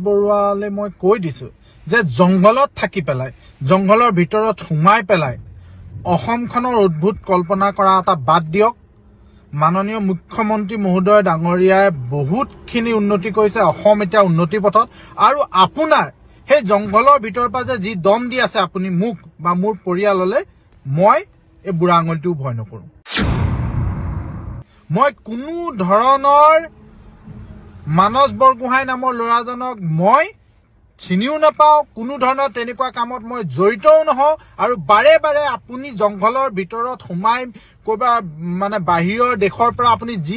বৰুৱালে মই কৈ দিছো যে জংগলত থাকি পেলাই জংগলৰ ভিতৰত সোমাই পেলাই অসমখনৰ উদ্ভুত কল্পনা কৰা এটা বাদ দিয়ক মাননীয় মুখ্যমন্ত্ৰী মহোদয় ডাঙৰীয়াই বহুতখিনি উন্নতি কৰিছে অসম এতিয়া উন্নতি পথত আৰু আপোনাৰ সেই জংগলৰ ভিতৰৰ পৰা যে যি দম দি আছে আপুনি মুখ বা মোৰ পৰিয়াললৈ মই এই বুঢ়া আঙুলিটো ভয় নকৰো মই কোনো ধৰণৰ মানস বৰগোহাঁই নামৰ ল'ৰাজনক মই চিনিও নাপাওঁ কোনো ধৰণৰ তেনেকুৱা কামত মই জড়িতও নহওঁ আৰু বাৰে বাৰে আপুনি জংঘলৰ ভিতৰত সোমাই কবা মানে বাহিৰৰ দেশৰ পৰা আপুনি যি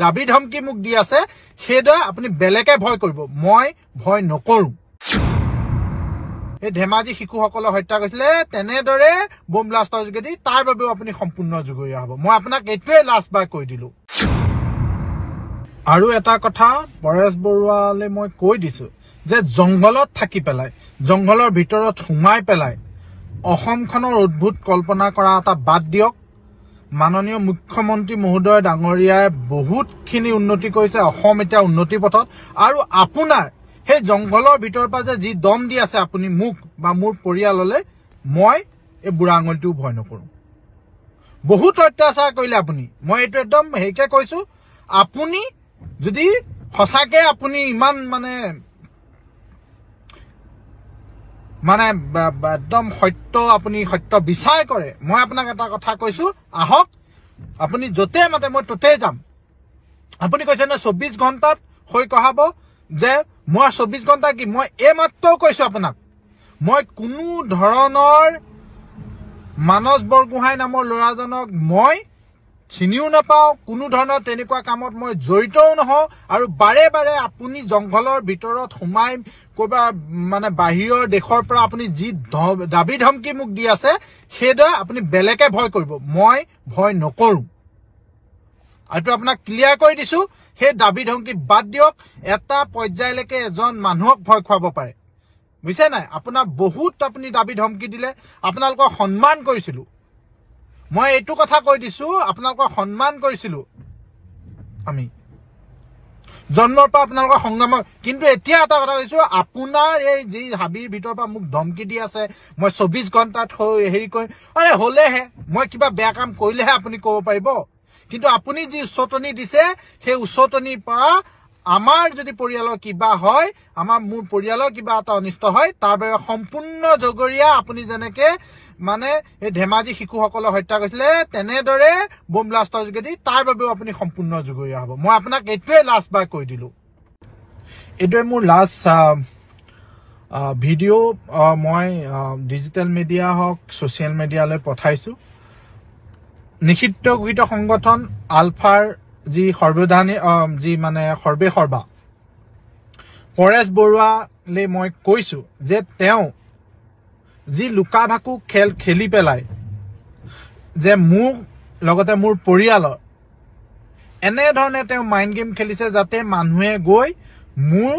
দাবী ধমকি মোক দি আছে সেইদৰে আপুনি বেলেগে ভয় কৰিব মই ভয় নকৰো এই ধেমাজি শিশুসকলক হত্যা কৰিছিলে তেনেদৰে বম ব্লাষ্টৰ যোগেদি তাৰ বাবেও আপুনি সম্পূৰ্ণ জগৰীয়া হ'ব মই আপোনাক এইটোৱে লাষ্ট বাৰ কৈ দিলো আৰু এটা কথা পৰেশ বৰুৱালে মই কৈ দিছো যে জংগলত থাকি পেলাই জংগলৰ ভিতৰত সোমাই পেলাই অসমখনৰ উদ্ভুত কল্পনা কৰা এটা বাদ দিয়ক মাননীয় মুখ্যমন্ত্ৰী মহোদয় ডাঙৰীয়াই বহুতখিনি উন্নতি কৰিছে অসম এতিয়া উন্নতি পথত আৰু আপোনাৰ সেই জংগলৰ ভিতৰৰ পৰা যে যি দম দি আছে আপুনি মুখ বা মোৰ পৰিয়াললৈ মই এই বুঢ়া আঙুলিটো ভয় নকৰো বহুত অত্যাচাৰ কৰিলে আপুনি মই এইটো একদম হেৰিকে কৈছো আপুনি যদি সঁচাকে আপুনি ইমান মানে একদম সত্য আপুনি সত্য বিচাৰ কৰে মই আপোনাক এটা কথা কৈছো আহক আপুনি যতে মাতে মই ততে যাম আপুনি কৈছে না 24 ঘণ্টাত হৈ কহাব যে মই 24 ঘণ্টা কি মই এইমাত্ৰ কৈছো আপোনাক মই কোনো ধৰণৰ মানস বৰগোহাঁই নামৰ ল'ৰাজনক মই চিনিও নাপাওঁ কোনো ধৰণৰ তেনেকুৱা কামত মই জড়িতও নহওঁ আৰু বাৰে বাৰে আপুনি জংঘলৰ ভিতৰত সোমাই কবা মানে বাহিৰৰ দেশৰ পৰা আপুনি যি দাবী ধমকি মোক দি আছে সেইদৰে আপুনি বেলেগে ভয় কৰিব মই ভয় নকৰো আৰু আপোনাক ক্লিয়াৰ কৰি দিছো সেই দাবী ধমকি বাদ দিয়ক এটা পৰ্যায়লৈকে এজন মানুহক ভয় খুৱাব পাৰে বুজিছে নাই আপোনাৰ বহুত আপুনি দাবী ধমকি দিলে আপোনালোকক সন্মান কৰিছিলো মই এইটো কথা কৈ দিছো আপোনালোকক সন্মান কৰিছিলো আমি জন্মৰ পৰা আপোনালোকৰ সংগ্ৰাম কিন্তু এতিয়া এটা কথা কৈছো আপোনাৰ এই যি হাবিৰ ভিতৰৰ পৰা মোক ধমকি দি আছে মই 24 ঘণ্টাত হেৰি কৰি আৰে হলেহে মই কিবা বেয়া কাম কৰিলেহে আপুনি ক'ব পাৰিব কিন্তু আপুনি যি উচ্চতনি দিছে সেই উচ্চতনিৰ পৰা আমাৰ যদি পৰিয়ালৰ কিবা হয় মোৰ পৰিয়ালৰ কিবা এটা অনিষ্ট হয় তাৰ বাবে সম্পূৰ্ণ জগৰীয়া আপুনি যেনেকে মানে এই ধেমাজি শিশুসকলক হত্যা কৰিছিলে তেনেদৰে বম ব্লাষ্টৰ যোগেদি তাৰ বাবেও আপুনি সম্পূৰ্ণ জগৰীয়া হ'ব মই আপোনাক এইটোৱে লাষ্ট বাৰ কৈ দিলো এইটোৱে মোৰ লাষ্ট ভিডিঅ' মই ডিজিটেল মিডিয়া হওক ছ'চিয়েল মিডিয়ালৈ পঠাইছো নিষিদ্ধ ঘোষিত সংগঠন আলফাৰ যি সৰ্বধানী যি মানে সৰ্বা পৰেশ বৰুৱালে মই কৈছো যে তেওঁ যি লুকা ভাকু খেল খেলি পেলাই যে মোক লগতে মোৰ পৰিয়ালৰ এনেধৰণে তেওঁ মাইণ্ড গেম খেলিছে যাতে মানুহে গৈ মোৰ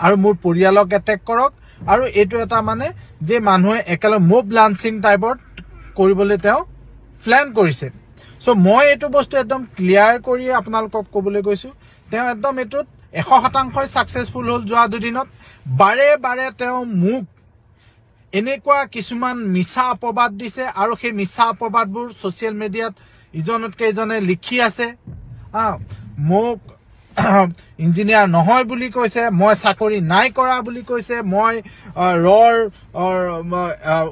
আৰু মোৰ পৰিয়ালক এটেক কৰক আৰু এইটো এটা মানে যে মানুহে একেলগে মব লাঞ্চিং টাইপত কৰিবলৈ তেওঁ প্ল্যান কৰিছে সো মই এইটো বস্তু একদম ক্লিয়াৰ কৰি আপোনালোকক ক'বলৈ গৈছো তেওঁ একদম এটোত 100% সাকসেসফুল হল যোৱা দুদিনত বাৰে বাৰে তেওঁ মোক এনেকুৱা কিছুমান মিছা অপবাদ দিছে আৰু সেই মিছা অপবাদবোৰ সোশ্যাল মিডিয়াত ইজনতকে ইজনে লিখি আছে মোক ইঞ্জিনিয়াৰ নহয় বুলি কৈছে মই চাকৰি নাই কৰা বুলি কৈছে মই ৰৰ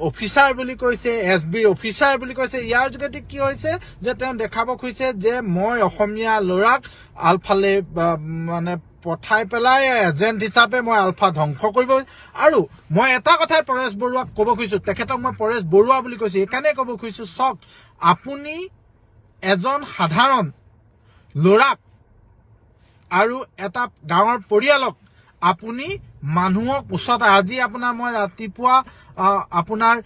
অফিচাৰ বুলি কৈছে এসবি অফিচাৰ বুলি কৈছে ইয়াৰ যোগেদি কি হৈছে যে তেওঁ দেখাব খুজিছে যে মই অসমীয়া লৰাক আলফালে মানে পঠাই পেলাই এজেন্ট হিচাপে মই আলফা ধ্বংস কৰিব আৰু মই এটা কথাই পৰেশ বৰুৱাক ক'ব খুজিছো তেখেতক মই পৰেশ বৰুৱা বুলি কৈছো একানে ক'ব খুজিছো সক আপুনি এজন সাধাৰণ লৰাক আৰু এটা গাঁৱৰ পৰিয়ালক আপুনি মানুহক উচ্চত আজি আপোনাৰ মই ৰাতিপুৱা আপোনাৰ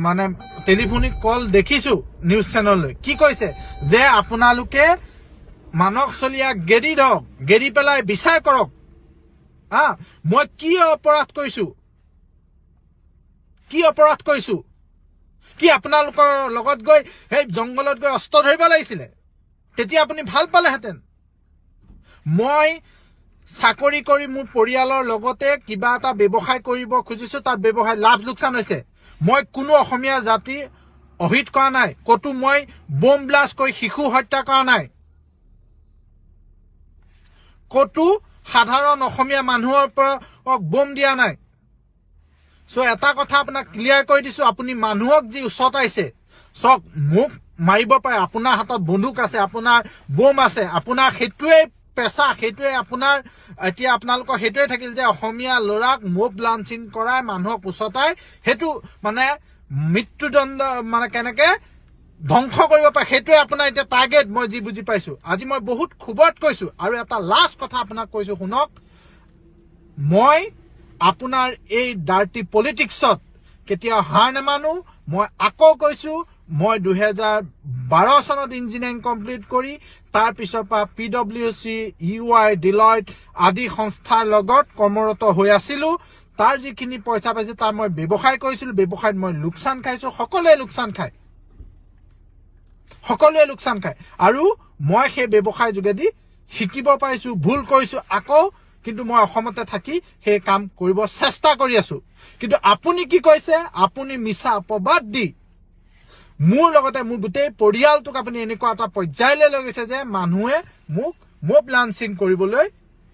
মানে টেলিফোনিক কল দেখিছো নিউজ চেনেললৈ কি কৈছে যে আপোনালোকে মানক চলিয়া গেৰি ধক গেৰি পেলাই বিচাৰ কৰক মই কি অপৰাধ কৰিছো কি আপোনালোকৰ লগত গৈ সেই জংগলত গৈ অস্ত্ৰ ধৰিব লাগিছিলে তেতিয়া আপুনি ভাল পালেহেঁতেন মই চাকৰি কৰি মোৰ পৰিয়ালৰ লগতে কিবা এটা ব্যৱসায় কৰিব খুজিছো, তাত ব্যৱসায় লাভ লোকচান হৈছে। মই কোনো অসমীয়া জাতি অহিত কৰা নাই, কতো মই বোম ব্লাষ্ট কৰি শিশু হত্যা কৰা নাই, কতো সাধাৰণ অসমীয়া মানুহৰ পৰা বোম দিয়া নাই। এটা কথা আপোনাক ক্লিয়াৰ কৰি দিছো, আপুনি মানুহক যি উচতাইছে, চক মোক মাৰিব পাৰে, আপোনাৰ হাতত বন্দুক আছে, আপোনাৰ বোম আছে, আপোনাৰ সেইটোৱে পেচা, সেইটোৱে আপোনাৰ এতিয়া আপোনালোকৰ সেইটোৱে থাকিল যে অসমীয়া ল'ৰাক মব লাঞ্চিং কৰাই মানুহক উচতাই সেইটো মানে মৃত্যুদণ্ড মানে কেনেকে ধ্বংস কৰিব পাৰে, সেইটোৱে আপোনাৰ এতিয়া টাৰ্গেট। মই যি বুজি পাইছো, আজি মই বহুত ক্ষোভত কৈছো। আৰু এটা লাষ্ট কথা আপোনাক কৈছো, শুনক, মই আপোনাৰ এই ডাৰ্টি পলিটিক্সত কেতিয়াও হাৰ নামানো। মই আকৌ কৈছো, মই 2012 চনত ইঞ্জিনিয়াৰিং কমপ্লিট কৰি তাৰ পিছৰ পৰা PwC, UI, ডিলয়ট আদি সংস্থাৰ লগত কৰ্মৰত হৈ আছিলো। তাৰ যিখিনি পইচা পাইছো তাৰ মই ব্যৱসায় কৰিছিলো, ব্যৱসায়ত মই লোকচান খাইছো, সকলোৱে লোকচান খায়। আৰু মই সেই ব্যৱসায় যোগেদি শিকিব পাৰিছো, ভুল কৰিছো, আকৌ কিন্তু মই অসমতে থাকি সেই কাম কৰিব চেষ্টা কৰি আছো। কিন্তু আপুনি কি কৈছে, আপুনি মিছা অপবাদ দি মোৰ লগতে মোৰ গোটেই পৰিয়ালটোক আপুনি এনেকুৱা এটা পৰ্যায়লৈ লৈ গৈছে যে মানুহে মোক মব লাঞ্চিং কৰিবলৈ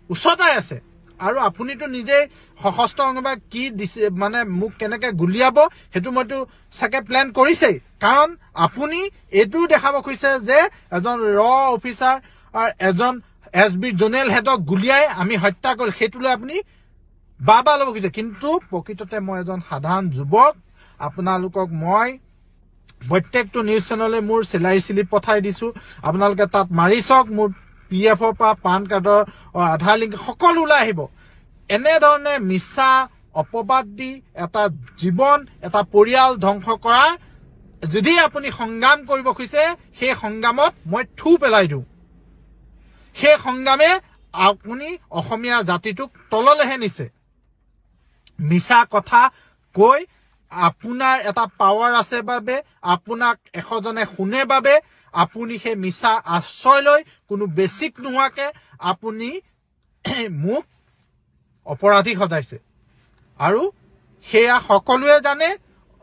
উচতাই আছে। আৰু আপুনিতো নিজেই সশস্ত্ৰ অংগবা কি দিছে মানে মোক কেনেকে গুলিয়াব সেইটো মইতো চাগে প্লেন কৰিছেই। কাৰণ আপুনি এইটো দেখাব খুজিছে যে এজন অফিচাৰ এজন SB জোনেল হেডক গুলিয়াই আমি হত্যা কৰিল, সেইটো লৈ আপুনি বাবা ল'ব খুজিছে। কিন্তু প্ৰকৃততে মই এজন সাধাৰণ যুৱক। আপোনালোকক মই প্ৰত্যেকটো নিউজ চেনেলে মোৰ চেলাৰী স্লিপ পঠাই দিছো, আপোনালোকে তাত মাৰি চাওক, মোৰ PFৰ পৰা পান কাৰ্ডৰ আধাৰ লিংক সকলো ওলাই আহিব। এনেধৰণে মিছা অপবাদ দি এটা জীৱন, এটা পৰিয়াল ধ্বংস কৰাৰ যদি আপুনি সংগ্ৰাম কৰিব খুজিছে, সেই সংগ্ৰামত মই থু পেলাই দিওঁ। সেই সংগ্ৰামে আপুনি অসমীয়া জাতিটোক তললৈহে নিছে। মিছা কথা কৈ আপোনাৰ এটা পাৱাৰ আছে বাবে, আপোনাক 100 জনে শুনে বাবে আপুনি সেই মিছা আশ্ৰয় লৈ কোনো বেছিক নোহোৱাকে আপুনি মোক অপৰাধী সজাইছে। আৰু সেয়া সকলোৱে জানে,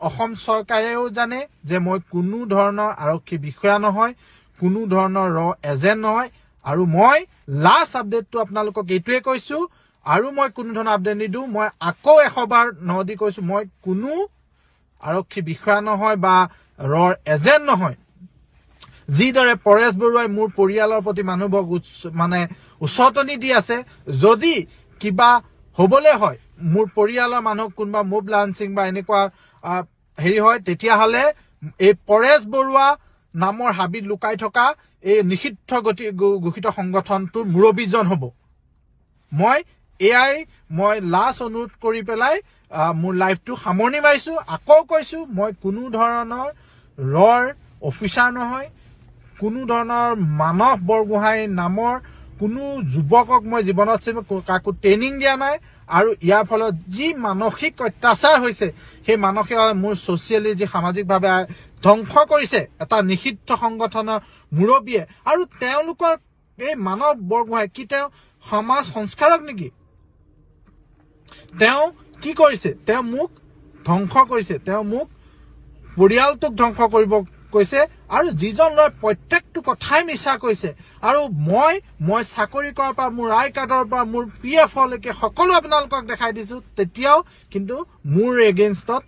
অসম চৰকাৰেও জানে যে মই কোনো ধৰণৰ আৰক্ষী বিষয়া নহয়, কোনো ধৰণৰ এজেণ্ট নহয়। আৰু মই লাষ্ট আপডেটটো আপোনালোকক এইটোৱে কৈছো, আৰু মই কোনো ধৰণৰ আপডেট নিদিওঁ। মই আকৌ 100 বাৰ নদি কৈছো, মই কোনো আৰক্ষী বিষয়া নহয় বা এজেণ্ট নহয়। যিদৰে পৰেশ বৰুৱাই মোৰ পৰিয়ালৰ প্ৰতি মানুহবোৰক মানে উচতনি দি আছে, যদি কিবা হবলৈ হয়, মোৰ পৰিয়ালৰ মানুহক কোনোবা মব লাঞ্চিং বা এনেকুৱা হেৰি হয়, তেতিয়াহ'লে এই পৰেশ বৰুৱা নামৰ হাবিত লুকাই থকা এই নিষিদ্ধ ঘোষিত সংগঠনটোৰ মুৰব্বীজন হ'ব। মই লাষ্ট অনুৰোধ কৰি পেলাই মোৰ লাইফটো সামৰণি মাৰিছো। আকৌ কৈছো, মই কোনো ধৰণৰ অফিচাৰ নহয়, কোনো ধৰণৰ মানস বৰগোহাঁই নামৰ কোনো যুৱকক মই জীৱনত কাকো ট্ৰেইনিং দিয়া নাই। আৰু ইয়াৰ ফলত যি মানসিক অত্যাচাৰ হৈছে, সেই মানসিক মোৰ ছচিয়েলি যি সামাজিকভাৱে ধ্বংস কৰিছে এটা নিষিদ্ধ সংগঠনৰ মুৰব্বীয়ে। আৰু তেওঁলোকৰ এই মানৱ বৰগোহাঁই কি তেওঁ সমাজ সংস্কাৰক নেকি? তেওঁ কি কৰিছে? তেওঁ মোক ধ্বংস কৰিছে, তেওঁ মোক পৰিয়ালটোক ধ্বংস কৰিব কৈছে। আৰু যিজন ল'ৰাই প্ৰত্যেকটো কথাই মিছা কৈছে। আৰু মই চাকৰি কৰাৰ পৰা, মোৰ আই কাৰ্ডৰ পৰা, মোৰ PFলৈকে সকলো আপোনালোকক দেখাই দিছো, তেতিয়াও কিন্তু মোৰ এগেইনষ্টত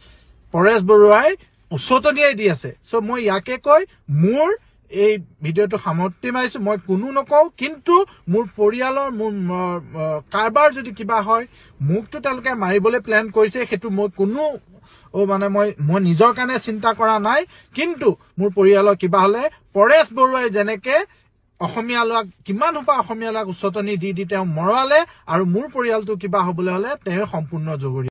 পৰেশ বৰুৱাই উচতনিয়াই দি আছে। মই ইয়াকে কৈ মোৰ এই ভিডিঅ'টো সামৰণি মাৰিছো। মই কোনো নকওঁ, কিন্তু মোৰ পৰিয়ালৰ মোৰ কাৰবাৰ যদি কিবা হয়, মোকতো তেওঁলোকে মাৰিবলৈ প্লেন কৰিছে, সেইটো মই কোনো মানে মই নিজৰ কাৰণে চিন্তা কৰা নাই। কিন্তু মোৰ পৰিয়ালৰ কিবা হলে পৰেশ বৰুৱাই যেনেকে অসমীয়া ল'ৰাক কিমান সোপা অসমীয়া ল'ৰাক উচতনি দি তেওঁ মৰালে, আৰু মোৰ পৰিয়ালটো কিবা হবলৈ হলে তেওঁ সম্পূৰ্ণ জগৰীয়া।